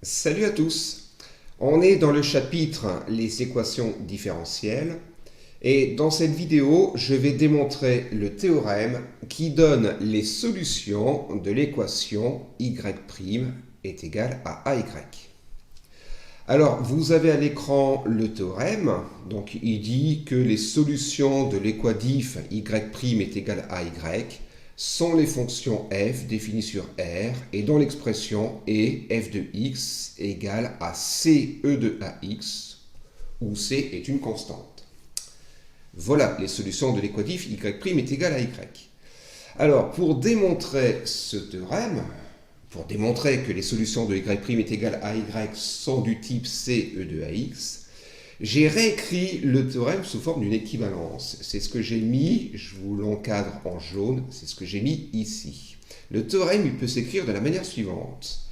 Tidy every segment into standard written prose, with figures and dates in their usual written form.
Salut à tous. On est dans le chapitre les équations différentielles et dans cette vidéo, je vais démontrer le théorème qui donne les solutions de l'équation y' est égal à ay. Alors, vous avez à l'écran le théorème, donc il dit que les solutions de l'équadif y' est égal à y sont les fonctions f définies sur R et dont l'expression est f de x égale à ce de ax, où c est une constante. Voilà les solutions de l'équadif y' est égal à y. Alors, pour démontrer ce théorème, pour démontrer que les solutions de y' est égal à y sont du type ce de ax, j'ai réécrit le théorème sous forme d'une équivalence. C'est ce que j'ai mis, je vous l'encadre en jaune, c'est ce que j'ai mis ici. Le théorème, il peut s'écrire de la manière suivante.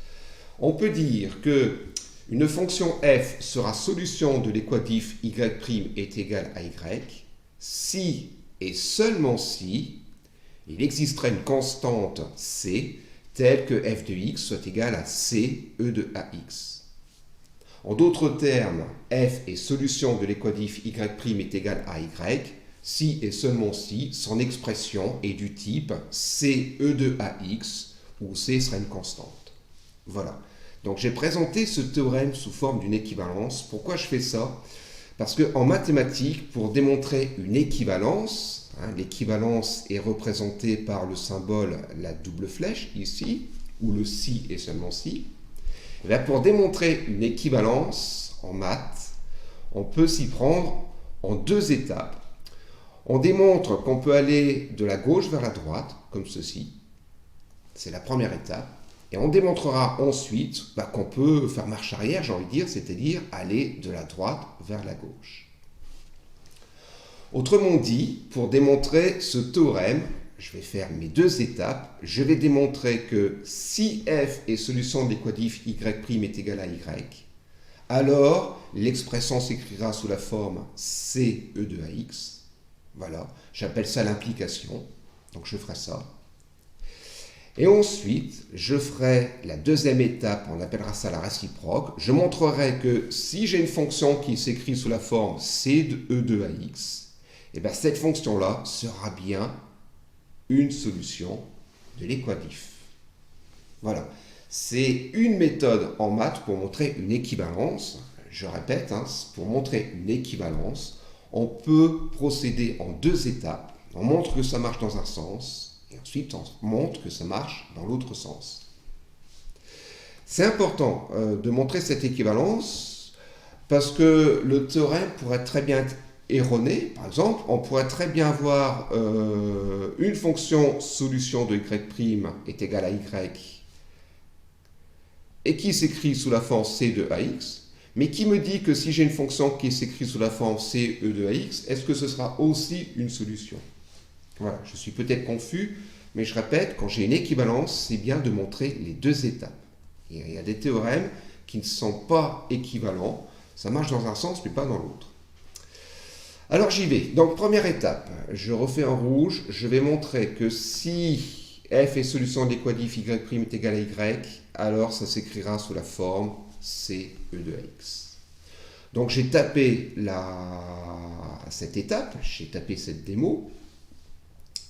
On peut dire que une fonction f sera solution de l'équadif y' est égal à y si et seulement si il existerait une constante c telle que f de x soit égale à ce de ax. En d'autres termes, f est solution de l'équadif y' est égal à y si et seulement si son expression est du type ce de ax, où c sera une constante. Voilà. Donc j'ai présenté ce théorème sous forme d'une équivalence. Pourquoi je fais ça? Parce qu'en mathématiques, pour démontrer une équivalence, l'équivalence est représentée par le symbole la double flèche ici, où le si et seulement si. Et bien pour démontrer une équivalence en maths, on peut s'y prendre en deux étapes. On démontre qu'on peut aller de la gauche vers la droite, comme ceci. C'est la première étape. Et on démontrera ensuite qu'on peut faire marche arrière, j'ai envie de dire, c'est-à-dire aller de la droite vers la gauche. Autrement dit, pour démontrer ce théorème, je vais faire mes deux étapes. Je vais démontrer que si f est solution de l'équadif y' est égal à y, alors l'expression s'écrira sous la forme ce de ax. Voilà, j'appelle ça l'implication. Donc je ferai ça. Et ensuite, je ferai la deuxième étape, on appellera ça la réciproque. Je montrerai que si j'ai une fonction qui s'écrit sous la forme c de ax, et bien cette fonction-là sera bien une solution de l'équadif. Voilà. C'est une méthode en maths pour montrer une équivalence. Je répète, pour montrer une équivalence, on peut procéder en deux étapes. On montre que ça marche dans un sens, et ensuite on montre que ça marche dans l'autre sens. C'est important de montrer cette équivalence parce que le théorème pourrait très bien être erroné. Par exemple, on pourrait très bien avoir une fonction solution de y' est égale à y et qui s'écrit sous la forme c de ax, mais qui me dit que si j'ai une fonction qui s'écrit sous la forme c de ax, est-ce que ce sera aussi une solution? Voilà, je suis peut-être confus, mais je répète, quand j'ai une équivalence, c'est bien de montrer les deux étapes. Il y a des théorèmes qui ne sont pas équivalents, ça marche dans un sens mais pas dans l'autre. Alors j'y vais. Donc première étape, je refais en rouge, je vais montrer que si f est solution de l'équadif y' est égal à y, alors ça s'écrira sous la forme ce de ax. Donc j'ai tapé cette étape, j'ai tapé cette démo,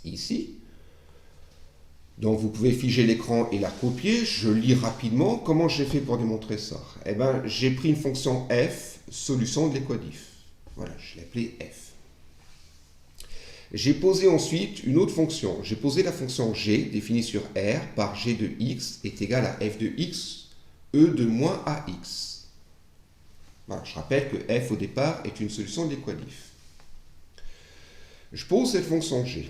ici. Donc vous pouvez figer l'écran et la copier, je lis rapidement. Comment j'ai fait pour démontrer ça? Eh bien j'ai pris une fonction f, solution de l'équadif. Voilà, je l'ai appelée f. J'ai posé ensuite une autre fonction. J'ai posé la fonction g, définie sur R, par g de x est égal à f de x, e de moins ax. Voilà, je rappelle que f au départ est une solution de l'équadif. Je pose cette fonction g.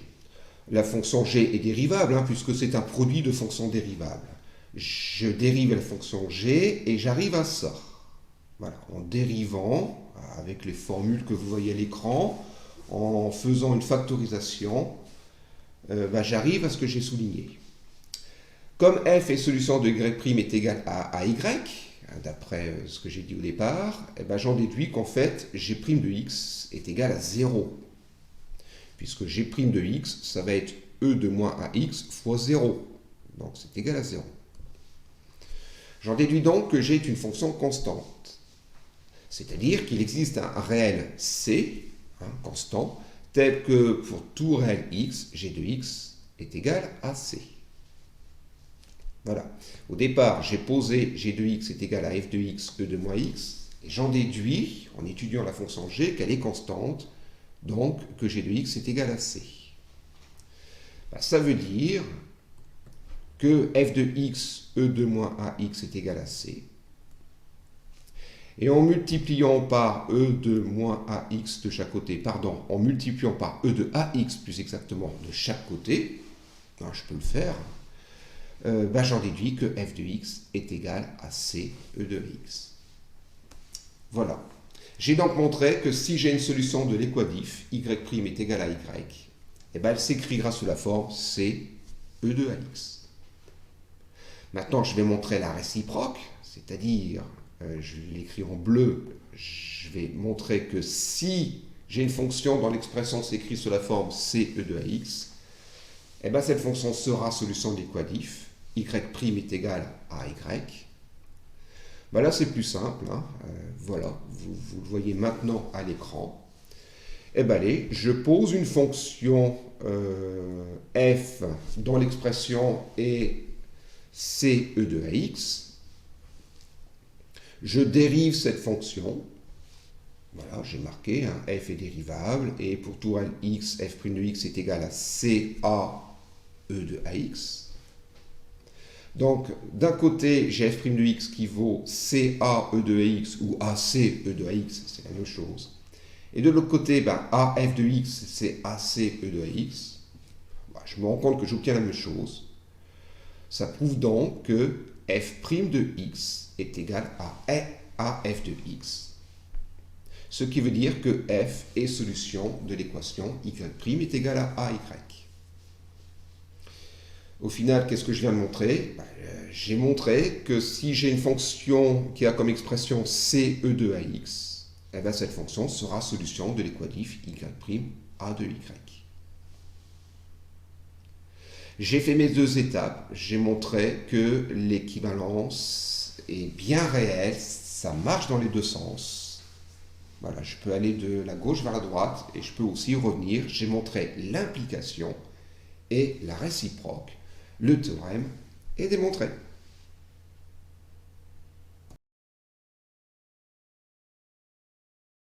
La fonction g est dérivable, puisque c'est un produit de fonctions dérivables. Je dérive la fonction g et j'arrive à ça. Voilà, en dérivant, avec les formules que vous voyez à l'écran, en faisant une factorisation, j'arrive à ce que j'ai souligné. Comme f est solution de y' est égal à y, d'après ce que j'ai dit au départ, j'en déduis qu'en fait, g' de x est égal à 0. Puisque g' de x, ça va être e de moins ax fois 0. Donc c'est égal à 0. J'en déduis donc que g est une fonction constante. C'est-à-dire qu'il existe un réel c, constant, tel que pour tout réel x, g de x est égal à c. Voilà. Au départ, j'ai posé g de x est égal à f de x, e de moins x, et j'en déduis, en étudiant la fonction g, qu'elle est constante, donc que g de x est égal à c. Ça veut dire que f de x, e de moins ax est égal à c. Et en multipliant par e de moins ax de chaque côté, pardon, en multipliant par e de ax plus exactement de chaque côté, je peux le faire, j'en déduis que f de x est égal à c e de x. Voilà. J'ai donc montré que si j'ai une solution de l'équadif y' est égal à y, elle s'écrira sous la forme c e de ax. Maintenant, je vais montrer la réciproque, c'est-à-dire, je l'écris en bleu, je vais montrer que si j'ai une fonction dont l'expression s'écrit sous la forme c e de ax, cette fonction sera solution de l'équadif, y' est égal à y. Là, c'est plus simple, voilà, vous le voyez maintenant à l'écran. Allez, je pose une fonction f dont l'expression est c e de ax. Je dérive cette fonction. Voilà, j'ai marqué, f est dérivable, et pour tout réel x, f' de x est égal à ca e de ax. Donc, d'un côté, j'ai f' de x qui vaut ca e de ax ou ac e de ax, c'est la même chose. Et de l'autre côté, af de x, c'est ac e de ax. Je me rends compte que j'obtiens la même chose. Ça prouve donc que f' de x est égal à f de x. Ce qui veut dire que f est solution de l'équation y' est égal à ay. Au final, qu'est-ce que je viens de montrer? J'ai montré que si j'ai une fonction qui a comme expression c e de ax, cette fonction sera solution de l'équadif y' a de y. J'ai fait mes deux étapes, j'ai montré que l'équivalence est bien réelle, ça marche dans les deux sens. Voilà, je peux aller de la gauche vers la droite et je peux aussi revenir. J'ai montré l'implication et la réciproque. Le théorème est démontré.